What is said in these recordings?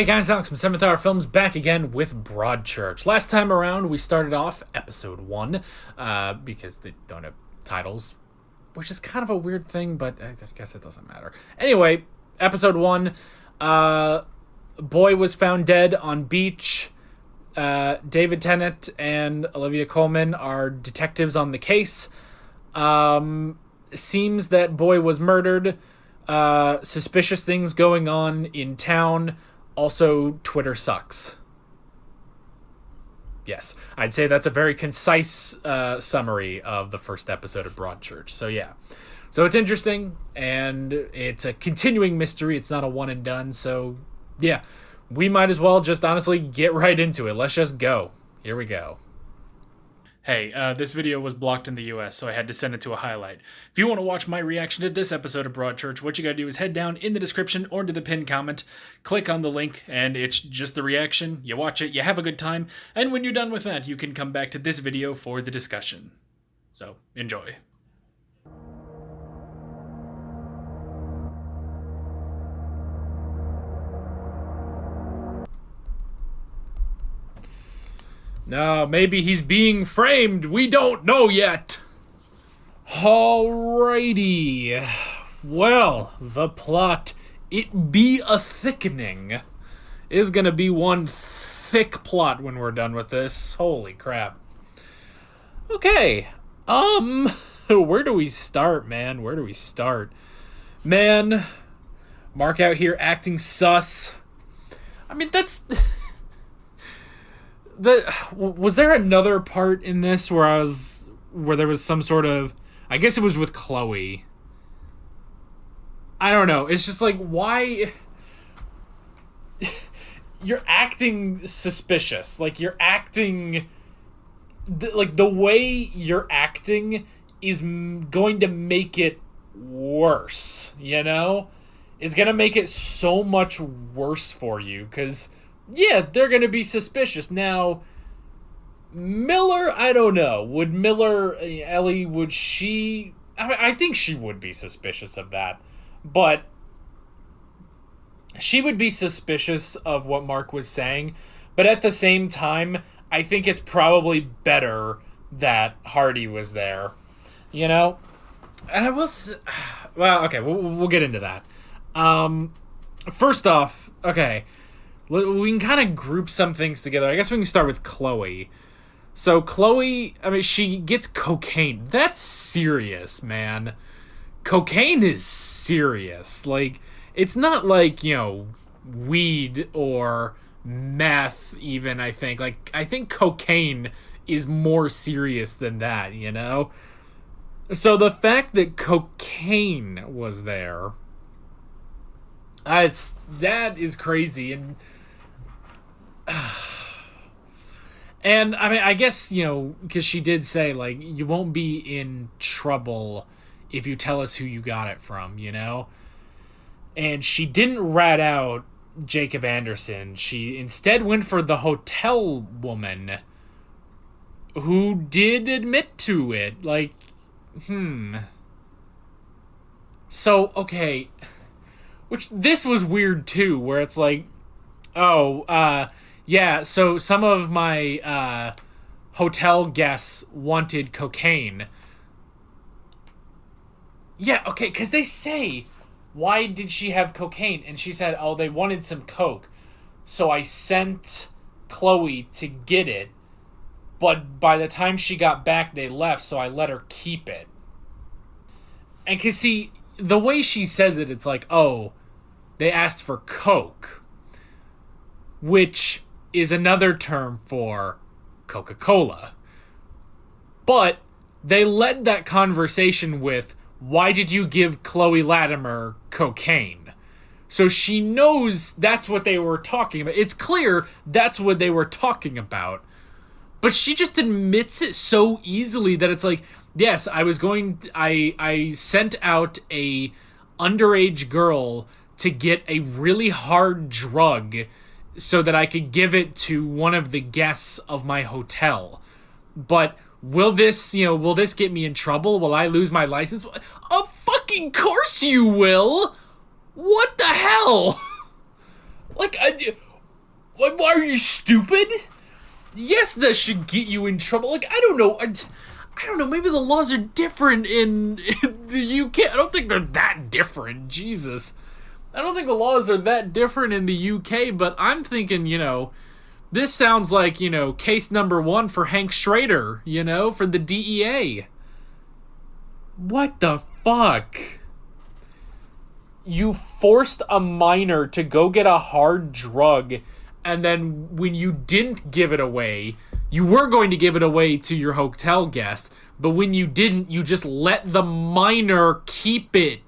Hey guys, Alex from 7th Hour Films back again with Broadchurch. Last time around, we started off episode 1, because they don't have titles, which is kind of a weird thing, but I guess it doesn't matter. Anyway, episode 1, boy was found dead on beach. David Tennant and Olivia Colman are detectives on the case. Seems that boy was murdered. Suspicious things going on in town. Also, Twitter sucks. Yes, I'd say that's a very concise summary of the first episode of Broadchurch. So yeah, so it's interesting, and it's a continuing mystery. It's not a one and done. So yeah, we might as well just honestly get right into it. Let's just go. Here we go. Hey, this video was blocked in the US, so I had to send it to a highlight. If you want to watch my reaction to this episode of Broadchurch, what you gotta do is head down in the description or into the pinned comment, click on the link, and it's just the reaction. You watch it, you have a good time, and when you're done with that, you can come back to this video for the discussion. So, enjoy. No, maybe he's being framed. We don't know yet. Alrighty. Well, the plot, it be a thickening, is gonna be one thick plot when we're done with this. Holy crap. Okay. Where do we start, man? Where do we start? Man, Mark out here acting sus. I mean, that's... Was there another part in this where there was some sort of, I guess it was with Chloe. I don't know. It's just like, why you're acting suspicious. Like, you're acting like the way you're acting is going to make it worse, you know? It's going to make it so much worse for you, because yeah, they're going to be suspicious. Now, Miller, I don't know. Would Miller, Ellie, would she... I mean, I think she would be suspicious of that. But she would be suspicious of what Mark was saying. But at the same time, I think it's probably better that Hardy was there. You know? And I will... Well, okay, we'll get into that. First off, okay... We can kind of group some things together. I guess we can start with Chloe. So Chloe, I mean, she gets cocaine. That's serious, man. Cocaine is serious. Like, it's not like, you know, weed or meth even, I think. Like, I think cocaine is more serious than that, you know? So the fact that cocaine was there, that is crazy. And I mean, I guess, you know, because she did say, like, you won't be in trouble if you tell us who you got it from, you know? And she didn't rat out Jacob Anderson. She instead went for the hotel woman who did admit to it. Like, So, okay. Which, this was weird, too, where it's like, yeah, so some of my hotel guests wanted cocaine. Yeah, okay, because they say, why did she have cocaine? And she said, oh, they wanted some coke. So I sent Chloe to get it. But by the time she got back, they left, so I let her keep it. And because, see, the way she says it, it's like, oh, they asked for coke. Which is another term for Coca-Cola. But they led that conversation with, why did you give Chloe Latimer cocaine? So she knows that's what they were talking about. It's clear that's what they were talking about. But she just admits it so easily that it's like, yes, I sent out a underage girl to get a really hard drug so that I could give it to one of the guests of my hotel. But will this get me in trouble? Will I lose my license? Of fucking course you will! What the hell? Like, Why are you stupid? Yes, that should get you in trouble. Like, I don't know. I don't know. Maybe the laws are different in the UK. I don't think they're that different. Jesus. I don't think the laws are that different in the UK, but I'm thinking, this sounds like, case number 1 for Hank Schrader, for the DEA. What the fuck? You forced a minor to go get a hard drug, and then when you didn't give it away, you were going to give it away to your hotel guest, but when you didn't, you just let the minor keep it.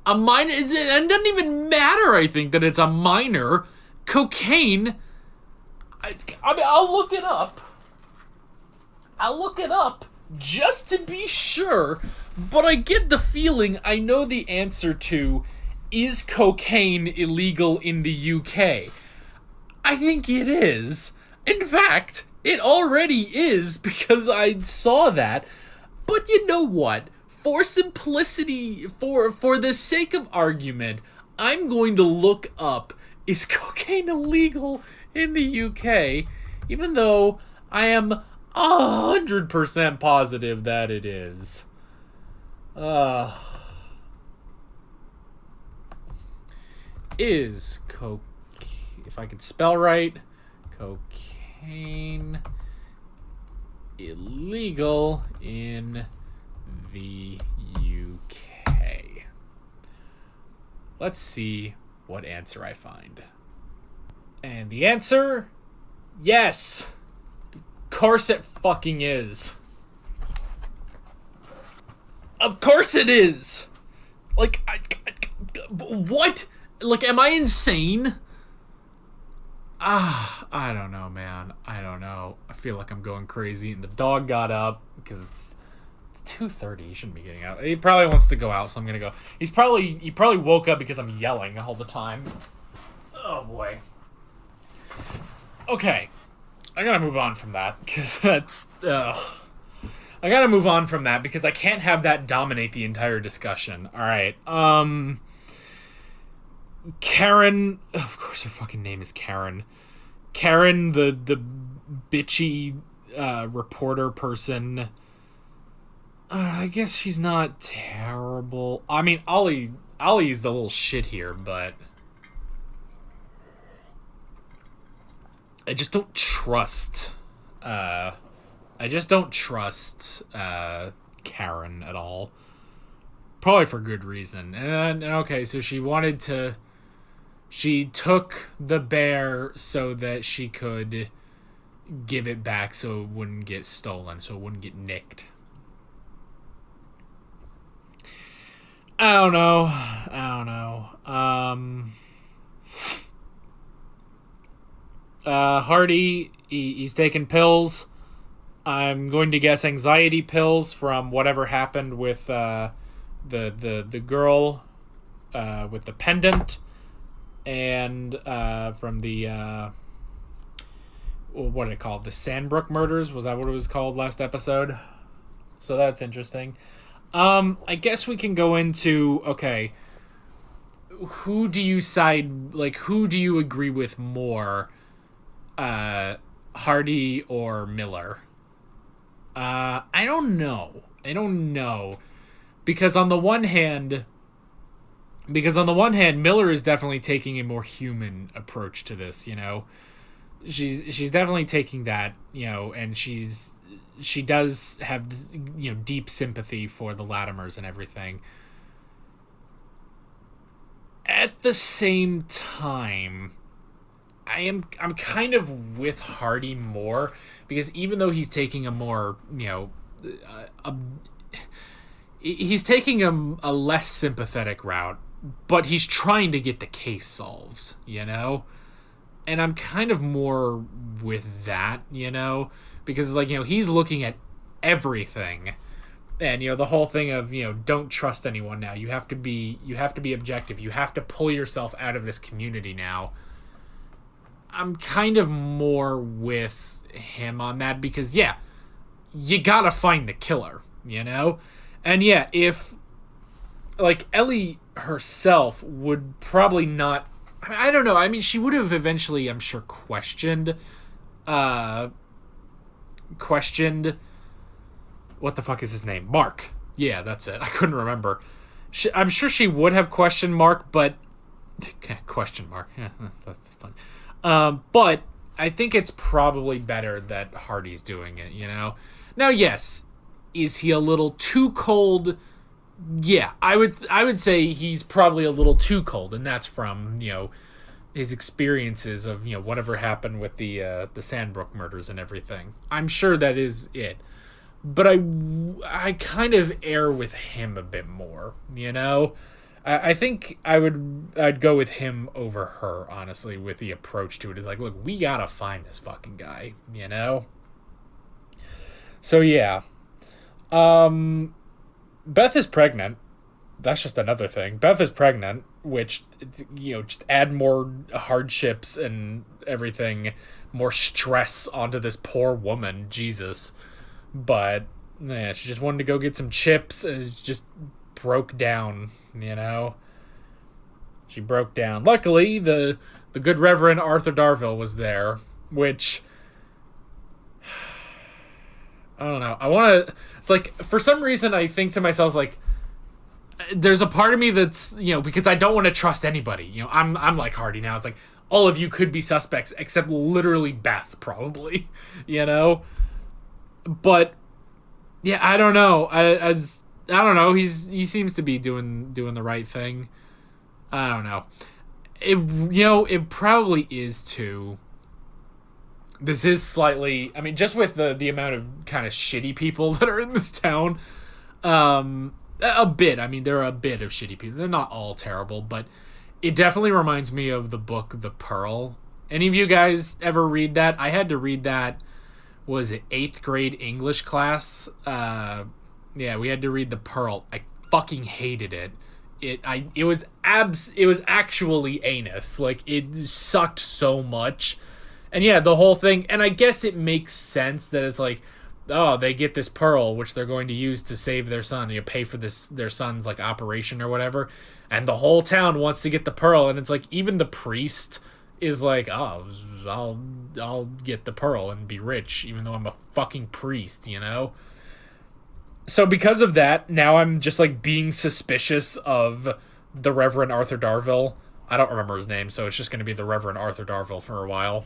A minor, it doesn't even matter, I think, that it's a minor. Cocaine, I mean, I'll look it up. Just to be sure, but I get the feeling I know the answer to, is cocaine illegal in the UK? I think it is. In fact, it already is, because I saw that. But you know what? For simplicity, for the sake of argument, I'm going to look up, is cocaine illegal in the UK? Even though I am 100% positive that it is. Is cocaine, if I could spell right, cocaine illegal in the UK? Let's see what answer I find. And the answer, yes. Of course it fucking is. Of course it is. Like, what? Like, am I insane? I don't know, man. I don't know. I feel like I'm going crazy. And the dog got up because it's 2:30. He shouldn't be getting out. He probably wants to go out, so I'm gonna go. He probably woke up because I'm yelling all the time. Oh boy. Okay. I gotta move on from that, because that's... I gotta move on from that, because I can't have that dominate the entire discussion. Alright, Karen... Of course her fucking name is Karen. Karen, the bitchy, reporter person. I guess she's not terrible. I mean, Ollie's the little shit here, but... I just don't trust Karen at all. Probably for good reason. And okay, so she took the bear so that she could give it back so it wouldn't get stolen, so it wouldn't get nicked. I don't know. Hardy, he's taking pills. I'm going to guess anxiety pills from whatever happened with the girl with the pendant, and from the what did it called? The Sandbrook murders? Was that what it was called last episode? So that's interesting. I guess we can go into, okay, who do you agree with more? Hardy or Miller? I don't know. Because on the one hand, Miller is definitely taking a more human approach to this, She's definitely taking that, and she does have, deep sympathy for the Latimers and everything. At the same time, I'm kind of with Hardy more, because even though he's taking a more, he's taking a less sympathetic route, but he's trying to get the case solved, And I'm kind of more with that, because he's looking at everything. And the whole thing of don't trust anyone now. You have to be objective. You have to pull yourself out of this community now. I'm kind of more with him on that, because you gotta find the killer, And if Ellie herself would probably not I don't know. I mean, she would have eventually, I'm sure, uh, questioned, what the fuck is his name? Mark. Yeah, that's it. I couldn't remember. I'm sure she would have questioned Mark, but question mark. Yeah, that's fun. But I think it's probably better that Hardy's doing it. Now, yes, is he a little too cold? Yeah, I would say he's probably a little too cold, and that's from his experiences of whatever happened with the Sandbrook murders and everything. I'm sure that is it, but I kind of err with him a bit more. I think I'd go with him over her, honestly, with the approach to it. Is like, look, we gotta find this fucking guy. So yeah, Beth is pregnant. That's just another thing. Beth is pregnant, which just add more hardships and everything, more stress onto this poor woman. Jesus, but yeah, she just wanted to go get some chips and it just broke down. She broke down. Luckily, the good Reverend Arthur Darville was there, which I don't know. I want to. It's like, for some reason I think to myself, like, there's a part of me that's because I don't want to trust anybody. I'm like Hardy now. It's like all of you could be suspects except literally Beth, probably. But yeah, I don't know. I don't know. He seems to be doing the right thing. I don't know. It probably is too. This is slightly. I mean, just with the amount of kind of shitty people that are in this town. A bit. I mean, there are a bit of shitty people. They're not all terrible, but it definitely reminds me of the book The Pearl. Any of you guys ever read that? I had to read that. Was it 8th grade English class? Yeah, we had to read The Pearl. I fucking hated it. It was actually anus. Like, it sucked so much. And yeah, the whole thing, and I guess it makes sense that it's like, oh, they get this pearl, which they're going to use to save their son. Pay for their son's like operation or whatever. And the whole town wants to get the pearl, and it's like even the priest is like, oh, I'll get the pearl and be rich, even though I'm a fucking priest. So because of that, now I'm just like being suspicious of the Reverend Arthur Darville. I don't remember his name, so it's just going to be the Reverend Arthur Darville for a while.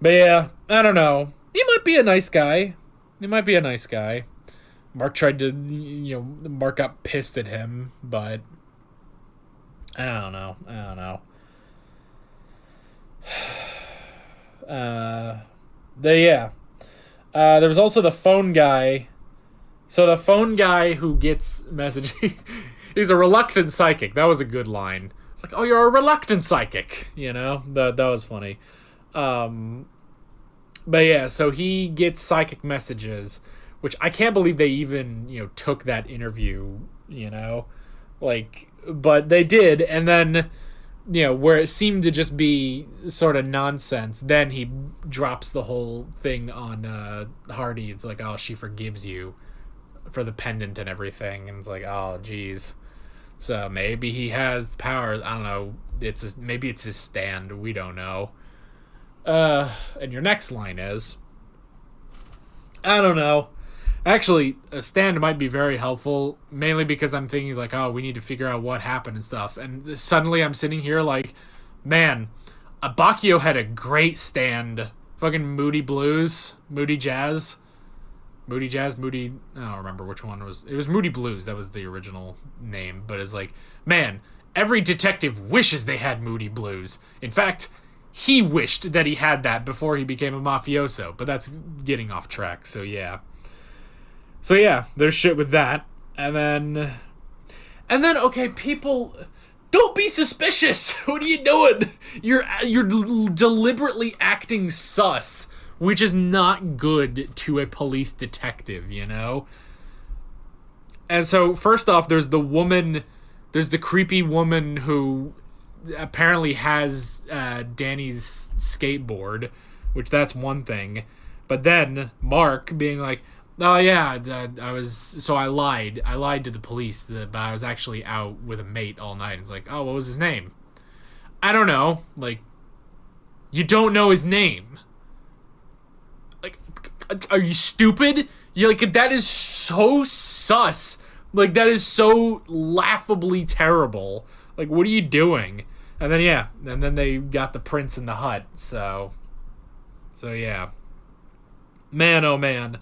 But yeah, I don't know. He might be a nice guy. Mark tried to, Mark got pissed at him, but I don't know. Yeah. There was also the phone guy. So the phone guy who gets messaging, he's a reluctant psychic. That was a good line. It's like, oh, you're a reluctant psychic. That was funny. But yeah, so he gets psychic messages, which I can't believe they even, took that interview, but they did. And then, where it seemed to just be sort of nonsense, then he drops the whole thing on Hardy. It's like, oh, she forgives you for the pendant and everything. And it's like, oh, geez. So maybe he has powers. I don't know. Maybe it's his stand. We don't know. And your next line is, I don't know. Actually, a stand might be very helpful, mainly because I'm thinking like, oh, we need to figure out what happened and stuff. And suddenly I'm sitting here like, man, Abacchio had a great stand. Fucking Moody Jazz. I don't remember which one it was. It was Moody Blues. That was the original name. But it's like, man, every detective wishes they had Moody Blues. In fact, he wished that he had that before he became a mafioso, but that's getting off track. So yeah, there's shit with that, and then okay, people, don't be suspicious. What are you doing? You're deliberately acting sus, which is not good to a police detective, And so first off, there's the creepy woman who apparently has Danny's skateboard, which that's one thing. But then Mark being like, oh yeah, I lied to the police, but I was actually out with a mate all night. It's like, oh, what was his name? I don't know, like, you don't know his name. Like, are you stupid? You like, that is so sus. Like, that is so laughably terrible. Like, what are you doing? And then, yeah, and then they got the prince in the hut, so yeah. Man, oh man.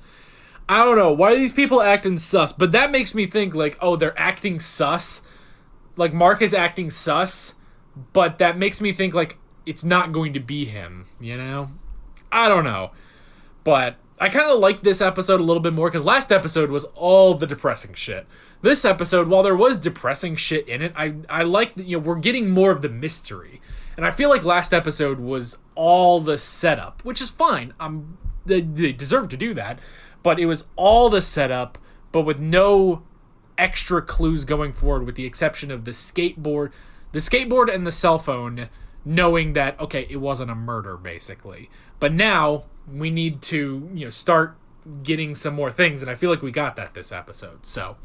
I don't know, why are these people acting sus? But that makes me think, like, oh, they're acting sus? Like, Mark is acting sus? But that makes me think, like, it's not going to be him, you know? I don't know. But I kind of like this episode a little bit more, because last episode was all the depressing shit. This episode, while there was depressing shit in it, I like that, you know, we're getting more of the mystery. And I feel like last episode was all the setup, which is fine. They deserve to do that. But it was all the setup, but with no extra clues going forward, with the exception of the skateboard and the cell phone, knowing that, okay, it wasn't a murder, basically. But now we need to, you know, start getting some more things, and I feel like we got that this episode. So,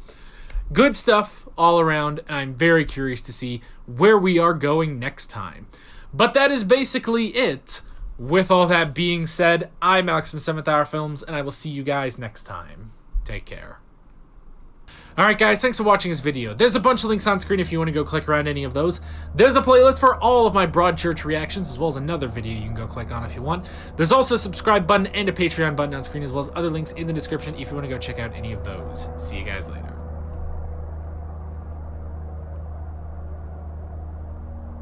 good stuff all around, and I'm very curious to see where we are going next time. But that is basically it. With all that being said, I'm Alex from 7th Hour Films, and I will see you guys next time. Take care. Alright guys, thanks for watching this video. There's a bunch of links on screen if you want to go click around any of those. There's a playlist for all of my Broadchurch reactions, as well as another video you can go click on if you want. There's also a subscribe button and a Patreon button on screen, as well as other links in the description if you want to go check out any of those. See you guys later.